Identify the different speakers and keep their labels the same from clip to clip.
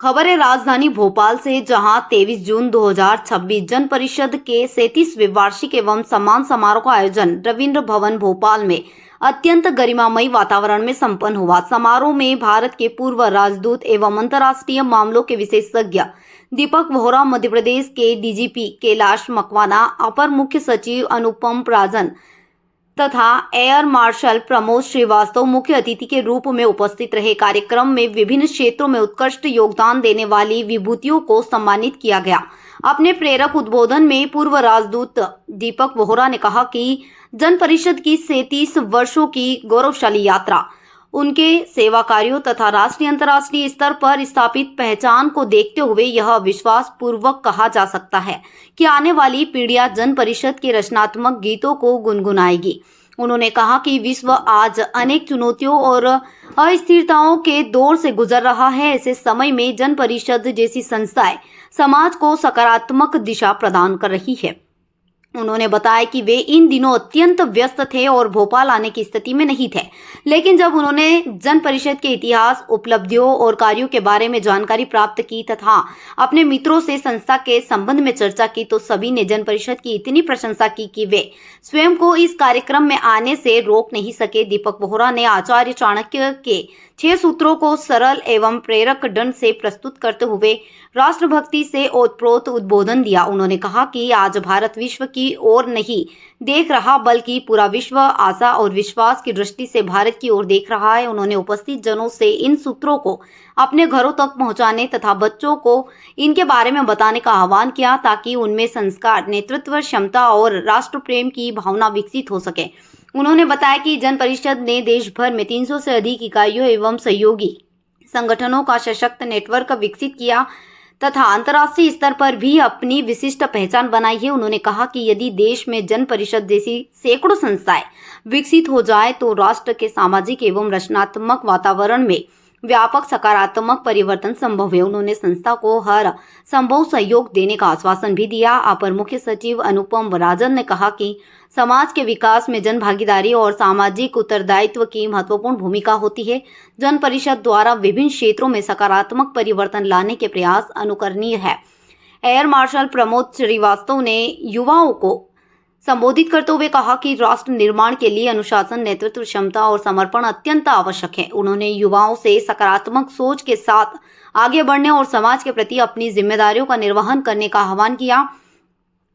Speaker 1: खबर है राजधानी भोपाल से, जहां 23 जून 2026 जन परिषद के 37वें वार्षिक एवं सम्मान समारोह का आयोजन रविंद्र भवन भोपाल में अत्यंत गरिमामयी वातावरण में संपन्न हुआ। समारोह में भारत के पूर्व राजदूत एवं अंतर्राष्ट्रीय मामलों के विशेषज्ञ दीपक वोहरा, मध्य प्रदेश के डीजीपी कैलाश मकवाना, अपर मुख्य सचिव अनुपम राजन तथा एयर मार्शल प्रमोद श्रीवास्तव मुख्य अतिथि के रूप में उपस्थित रहे। कार्यक्रम में विभिन्न क्षेत्रों में उत्कृष्ट योगदान देने वाली विभूतियों को सम्मानित किया गया। अपने प्रेरक उद्बोधन में पूर्व राजदूत दीपक वोहरा ने कहा कि जन परिषद की 37 वर्षों की गौरवशाली यात्रा, उनके सेवा कार्यों तथा राष्ट्रीय अंतर्राष्ट्रीय स्तर पर स्थापित पहचान को देखते हुए यह विश्वास पूर्वक कहा जा सकता है कि आने वाली पीढ़ियां जन परिषद के रचनात्मक गीतों को गुनगुनाएगी। उन्होंने कहा कि विश्व आज अनेक चुनौतियों और अस्थिरताओं के दौर से गुजर रहा है। ऐसे समय में जन परिषद जैसी संस्थाएं समाज को सकारात्मक दिशा प्रदान कर रही है। उन्होंने बताया कि वे इन दिनों अत्यंत व्यस्त थे और भोपाल आने की स्थिति में नहीं थे, लेकिन जब उन्होंने जन परिषद के इतिहास, उपलब्धियों और कार्यों के बारे में जानकारी प्राप्त की तथा अपने मित्रों से संस्था के संबंध में चर्चा की, तो सभी ने जन परिषद की इतनी प्रशंसा की कि वे स्वयं को इस कार्यक्रम में आने से रोक नहीं सके। दीपक वोहरा ने आचार्य चाणक्य के 6 सूत्रों को सरल एवं प्रेरक ढंग से प्रस्तुत करते हुए राष्ट्रभक्ति से ओतप्रोत उद्बोधन दिया। उन्होंने कहा कि आज भारत विश्व की ओर नहीं देख रहा, बल्कि पूरा विश्व आशा और विश्वास की दृष्टि से भारत की ओर देख रहा है। उन्होंने उपस्थित जनों से इन सूत्रों को अपने घरों तक पहुंचाने तथा बच्चों को इनके बारे में बताने का आह्वान किया, ताकि उनमें संस्कार, नेतृत्व क्षमता और राष्ट्र प्रेम की भावना विकसित हो सके। उन्होंने बताया कि जन परिषद ने देश भर में 300 से अधिक इकाइयों एवं सहयोगी संगठनों का सशक्त नेटवर्क विकसित किया तथा अंतर्राष्ट्रीय स्तर पर भी अपनी विशिष्ट पहचान बनाई है। उन्होंने कहा कि यदि देश में जन परिषद जैसी सैकड़ों संस्थाएं विकसित हो जाए तो राष्ट्र के सामाजिक एवं रचनात्मक वातावरण में व्यापक सकारात्मक परिवर्तन संभव है। उन्होंने संस्था को हर संभव सहयोग देने का आश्वासन भी दिया। अपर मुख्य सचिव अनुपम राजन ने कहा कि समाज के विकास में जन भागीदारी और सामाजिक उत्तरदायित्व की महत्वपूर्ण भूमिका होती है। जन परिषद द्वारा विभिन्न क्षेत्रों में सकारात्मक परिवर्तन लाने के प्रयास अनुकरणीय है। एयर मार्शल प्रमोद श्रीवास्तव ने युवाओं को संबोधित करते हुए कहा कि राष्ट्र निर्माण के लिए अनुशासन, नेतृत्व क्षमता और समर्पण अत्यंत आवश्यक है। उन्होंने युवाओं से सकारात्मक सोच के साथ आगे बढ़ने और समाज के प्रति अपनी जिम्मेदारियों का निर्वहन करने का आह्वान किया।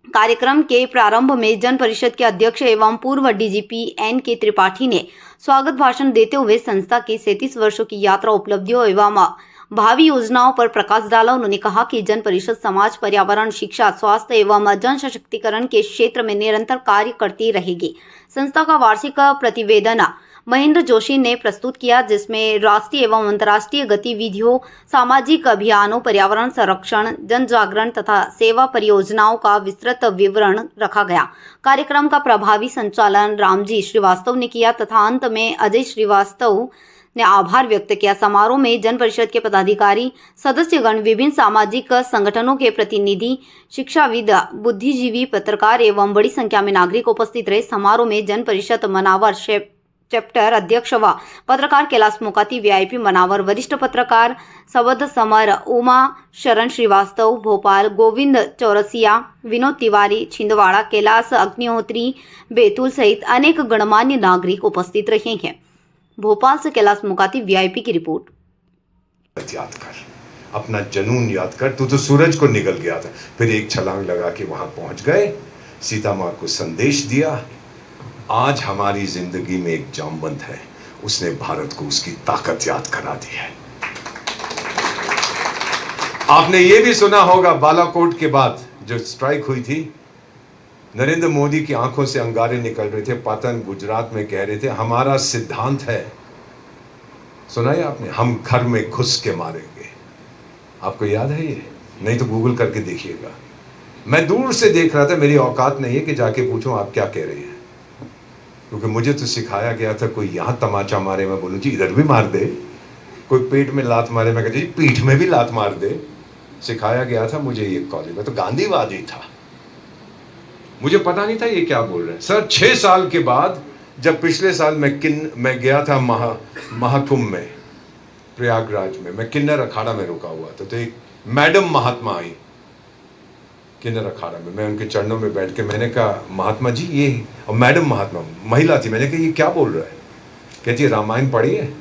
Speaker 1: कार्यक्रम के प्रारंभ में जन परिषद के अध्यक्ष एवं पूर्व डीजीपी NK त्रिपाठी ने स्वागत भाषण देते हुए संस्था की 37 वर्षों की यात्रा, उपलब्धियों एवं भावी योजनाओं पर प्रकाश डाला। उन्होंने कहा कि जन परिषद समाज, पर्यावरण, शिक्षा, स्वास्थ्य एवं जन सशक्तिकरण के क्षेत्र में निरंतर कार्य करती रहेगी। संस्था का वार्षिक प्रतिवेदन महेंद्र जोशी ने प्रस्तुत किया, जिसमें राष्ट्रीय एवं अंतर्राष्ट्रीय गतिविधियों, सामाजिक अभियानों, पर्यावरण संरक्षण, जन जागरण तथा सेवा परियोजनाओं का विस्तृत विवरण रखा गया। कार्यक्रम का प्रभावी संचालन रामजी श्रीवास्तव ने किया तथा अंत में अजय श्रीवास्तव ने आभार व्यक्त किया। समारोह में जन परिषद के पदाधिकारी, सदस्यगण, विभिन्न सामाजिक संगठनों के प्रतिनिधि, शिक्षाविद, बुद्धिजीवी, पत्रकार एवं बड़ी संख्या में नागरिक उपस्थित रहे। समारोह में जन परिषद मनावर चैप्टर अध्यक्ष व पत्रकार कैलाश मोकाती, VIP मनावर, वरिष्ठ पत्रकार सवद समर, उमा शरण श्रीवास्तव भोपाल, गोविंद चौरसिया, विनोद तिवारी छिंदवाड़ा, कैलाश अग्निहोत्री बैतूल सहित अनेक गणमान्य नागरिक उपस्थित रहे हैं। भोपाल से कैलाश मोकाती, VIP की रिपोर्ट।
Speaker 2: याद कर, अपना जुनून याद कर। तू तो सूरज को निकल गया था, फिर एक छलांग लगा के वहां पहुंच गए, सीता माँ को संदेश दिया। आज हमारी जिंदगी में एक जामवंत है, उसने भारत को उसकी ताकत याद करा दी है। आपने ये भी सुना होगा, बालाकोट के बाद जो स्ट्राइक हुई थी, नरेंद्र मोदी की आंखों से अंगारे निकल रहे थे। पाटन गुजरात में कह रहे थे, हमारा सिद्धांत है, सुना है आपने, हम घर में घुस के मारेंगे। आपको याद है ये? नहीं तो गूगल करके देखिएगा। मैं दूर से देख रहा था, मेरी औकात नहीं है कि जाके पूछूं आप क्या कह रहे हैं, क्योंकि मुझे तो सिखाया गया था, कोई यहां तमाचा मारे मैं बोलूं जी इधर भी मार दे, कोई पेट में लात मारे मैं कहती जी पीठ में भी लात मार दे। सिखाया गया था मुझे ये कॉलेज में, तो गांधीवादी था, मुझे पता नहीं था ये क्या बोल रहे हैं। सर 6 साल के बाद जब पिछले साल मैं गया था महाकुंभ में, प्रयागराज में, मैं किन्नर अखाड़ा में रुका हुआ था, तो एक मैडम महात्मा आई किन्नर अखाड़ा में। मैं उनके चरणों में बैठ के मैंने कहा, महात्मा जी ये, और मैडम महात्मा महिला थी, मैंने कहा ये क्या बोल रहा है? कहती है रामायण पढ़ी है।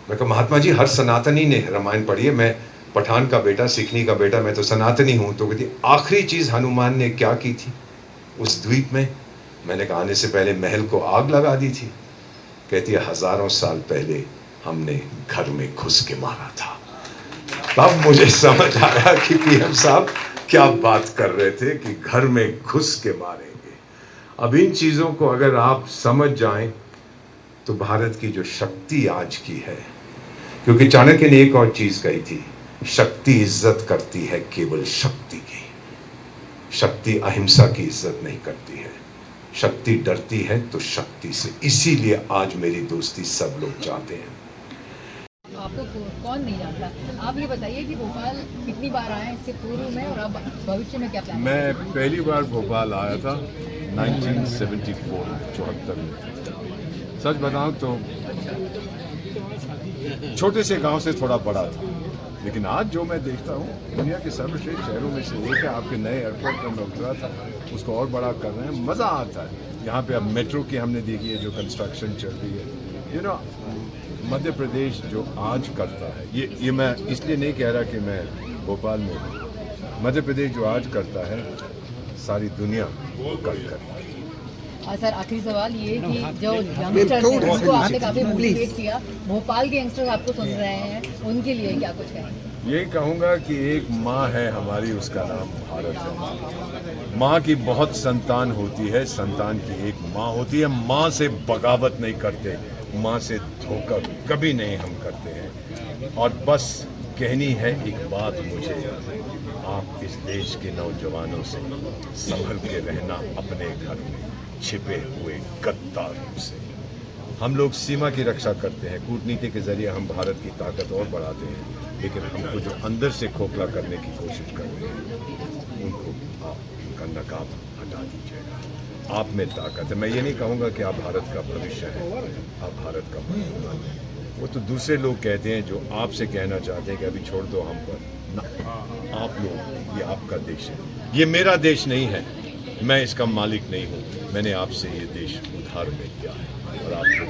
Speaker 2: मैं कहा महात्मा जी हर सनातनी ने रामायण पढ़ी है, मैं पठान का बेटा, सिखनी का बेटा, मैं तो सनातनी हूँ। तो कहती आखिरी चीज़ हनुमान ने क्या की थी उस द्वीप में? मैंने कहा आने से पहले महल को आग लगा दी थी। कहती है हजारों साल पहले हमने घर में घुस के मारा था। तब मुझे समझ आया कि पीएम साहब क्या बात कर रहे थे कि घर में घुस के मारेंगे। अब इन चीज़ों को अगर आप समझ जाएं तो भारत की जो शक्ति आज की है, क्योंकि चाणक्य ने एक और चीज़ कही थी, शक्ति इज्जत करती है केवल शक्ति की, शक्ति अहिंसा की इज्जत नहीं करती है, शक्ति डरती है तो शक्ति से। इसीलिए आज मेरी दोस्ती सब लोग चाहते हैं।
Speaker 3: आपको कौन नहीं जानता? आप ये बताइए कि भोपाल कितनी बार आए इसके पूर्व में, और अब भविष्य में क्या प्लान है?
Speaker 4: मैं पहली बार भोपाल आया था 1974 में। सच बताऊं तो छोटे से गांव से थोड़ा बड़ा था, लेकिन आज जो मैं देखता हूँ दुनिया के सर्वश्रेष्ठ शहरों में से एक है। आपके नए एयरपोर्ट पर मैं उतरा था, उसको और बड़ा कर रहे हैं, मज़ा आता है। यहाँ पे अब मेट्रो की हमने देखी है जो कंस्ट्रक्शन चल रही है। मध्य प्रदेश जो आज करता है, ये मैं इसलिए नहीं कह रहा कि मैं भोपाल में हूँ, मध्य प्रदेश जो आज करता है सारी दुनिया कल करेगी।
Speaker 3: सर आखिरी सवाल ये कि जो यंगस्टर्स हैं उनको आपने काफ़ी मोटिवेट किया, भोपाल के यंगस्टर्स आपको सुन रहे हैं, उनके लिए क्या कुछ है?
Speaker 4: यही कहूँगा कि एक माँ है हमारी, उसका नाम भारत है। माँ की बहुत संतान होती है, संतान की एक माँ होती है। माँ से बगावत नहीं करते, माँ से धोखा कभी नहीं हम करते हैं। और बस कहनी है एक बात मुझे, आप इस देश के नौजवानों से संभल के रहना, अपने घर में छिपे हुए गद्दारों से। हम लोग सीमा की रक्षा करते हैं, कूटनीति के जरिए हम भारत की ताकत और बढ़ाते हैं, लेकिन हमको जो अंदर से खोखला करने की कोशिश कर रहे हैं उनको आप उनका नकाब हटा दीजिएगा। आप में ताकत है। मैं ये नहीं कहूँगा कि आप भारत का भविष्य है, आप भारत का वर्तमान है। वो तो दूसरे लोग कहते हैं जो आपसे कहना चाहते हैं कि अभी छोड़ दो हम पर ना। आप लोग, ये आपका देश है, ये मेरा देश नहीं है, मैं इसका मालिक नहीं हूँ। मैंने आपसे ये देश उधार में किया है और आपको